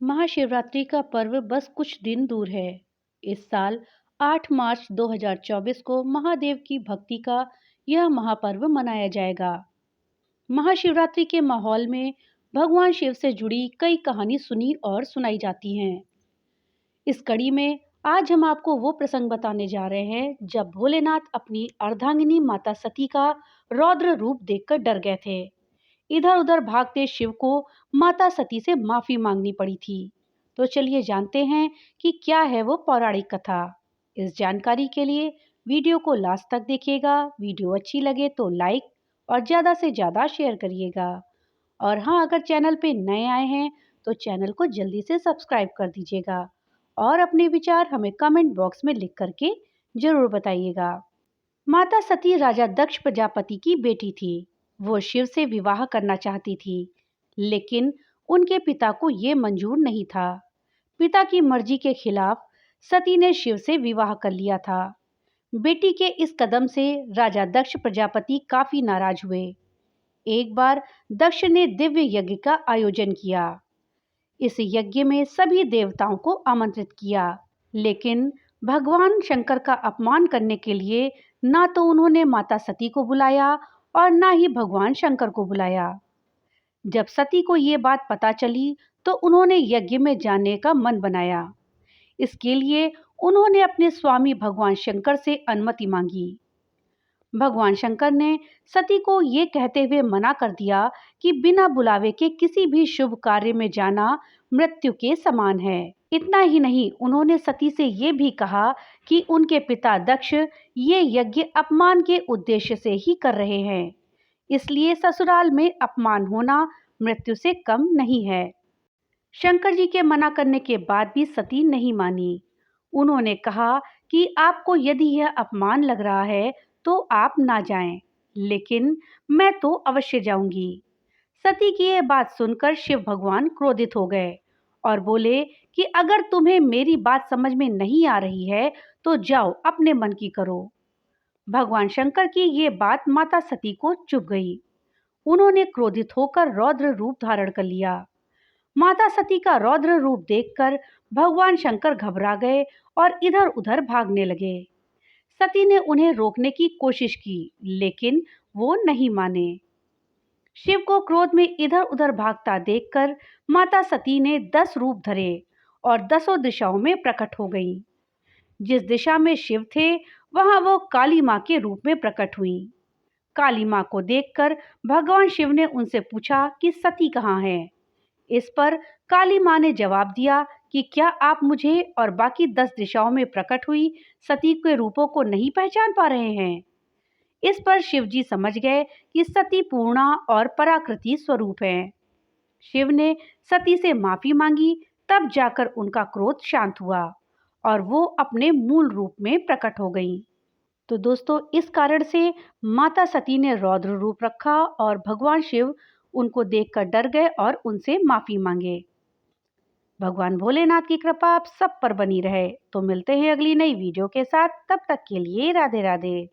महाशिवरात्रि का पर्व बस कुछ दिन दूर है। इस साल 8 मार्च 2024 को महादेव की भक्ति का यह महापर्व मनाया जाएगा। महाशिवरात्रि के माहौल में भगवान शिव से जुड़ी कई कहानी सुनी और सुनाई जाती हैं। इस कड़ी में आज हम आपको वो प्रसंग बताने जा रहे हैं जब भोलेनाथ अपनी अर्धांगिनी माता सती का रौद्र रूप देखकर डर गए थे। इधर उधर भागते शिव को माता सती से माफी मांगनी पड़ी थी। तो चलिए जानते हैं कि क्या है वो पौराणिक कथा। इस जानकारी के लिए वीडियो को लास्ट तक देखिएगा। वीडियो अच्छी लगे तो लाइक और ज़्यादा से ज़्यादा शेयर करिएगा। और हाँ, अगर चैनल पे नए आए हैं तो चैनल को जल्दी से सब्सक्राइब कर दीजिएगा और अपने विचार हमें कमेंट बॉक्स में लिख करके जरूर बताइएगा। माता सती राजा दक्ष प्रजापति की बेटी थी। वो शिव से विवाह करना चाहती थी, लेकिन उनके पिता को ये मंजूर नहीं था। पिता की मर्जी के खिलाफ सती ने शिव से विवाह कर लिया था। बेटी के इस कदम से राजा दक्ष प्रजापति काफी नाराज हुए। एक बार दक्ष ने दिव्य यज्ञ का आयोजन किया। इस यज्ञ में सभी देवताओं को आमंत्रित किया, लेकिन भगवान शंकर का अपमान करने के लिए ना तो उन्होंने माता सती को बुलाया और ना ही भगवान शंकर को बुलाया। जब सती को ये बात पता चली तो उन्होंने यज्ञ में जाने का मन बनाया। इसके लिए उन्होंने अपने स्वामी भगवान शंकर से अनुमति मांगी। भगवान शंकर ने सती को ये कहते हुए मना कर दिया कि बिना बुलावे के किसी भी शुभ कार्य में जाना मृत्यु के समान है। इतना ही नहीं, उन्होंने सती से ये भी कहा कि उनके पिता दक्ष ये यज्ञ अपमान के उद्देश्य से ही कर रहे हैं, इसलिए ससुराल में अपमान होना मृत्यु से कम नहीं है। शंकर जी के मना करने के बाद भी सती नहीं मानी। उन्होंने कहा कि आपको यदि यह अपमान लग रहा है तो आप ना जाएं, लेकिन मैं तो अवश्य जाऊंगी। सती की यह बात सुनकर शिव भगवान क्रोधित हो गए और बोले कि अगर तुम्हें मेरी बात समझ में नहीं आ रही है तो जाओ अपने मन की करो। भगवान शंकर की ये बात माता सती को चुभ गई। उन्होंने क्रोधित होकर रौद्र रूप धारण कर लिया। माता सती का रौद्र रूप देखकर भगवान शंकर घबरा गए और इधर उधर भागने लगे। सती ने उन्हें रोकने की कोशिश की, लेकिन वो नहीं माने। शिव को क्रोध में इधर उधर भागता देखकर माता सती ने 10 रूप धरे और 10 दिशाओं में प्रकट हो गईं। जिस दिशा में शिव थे वहां वो काली मां के रूप में प्रकट हुई। काली मां को देखकर भगवान शिव ने उनसे पूछा कि सती कहाँ है। इस पर काली मां ने जवाब दिया कि क्या आप मुझे और बाकी 10 दिशाओं में प्रकट हुई सती के रूपों को नहीं पहचान पा रहे हैं। इस पर शिव जी समझ गए कि सती पूर्णा और पराकृति स्वरूप है। शिव ने सती से माफी मांगी, तब जाकर उनका क्रोध शांत हुआ और वो अपने मूल रूप में प्रकट हो गईं। तो दोस्तों, इस कारण से माता सती ने रौद्र रूप रखा और भगवान शिव उनको देखकर डर गए और उनसे माफी मांगे। भगवान भोलेनाथ की कृपा आप सब पर बनी रहे। तो मिलते हैं अगली नई वीडियो के साथ, तब तक के लिए राधे राधे।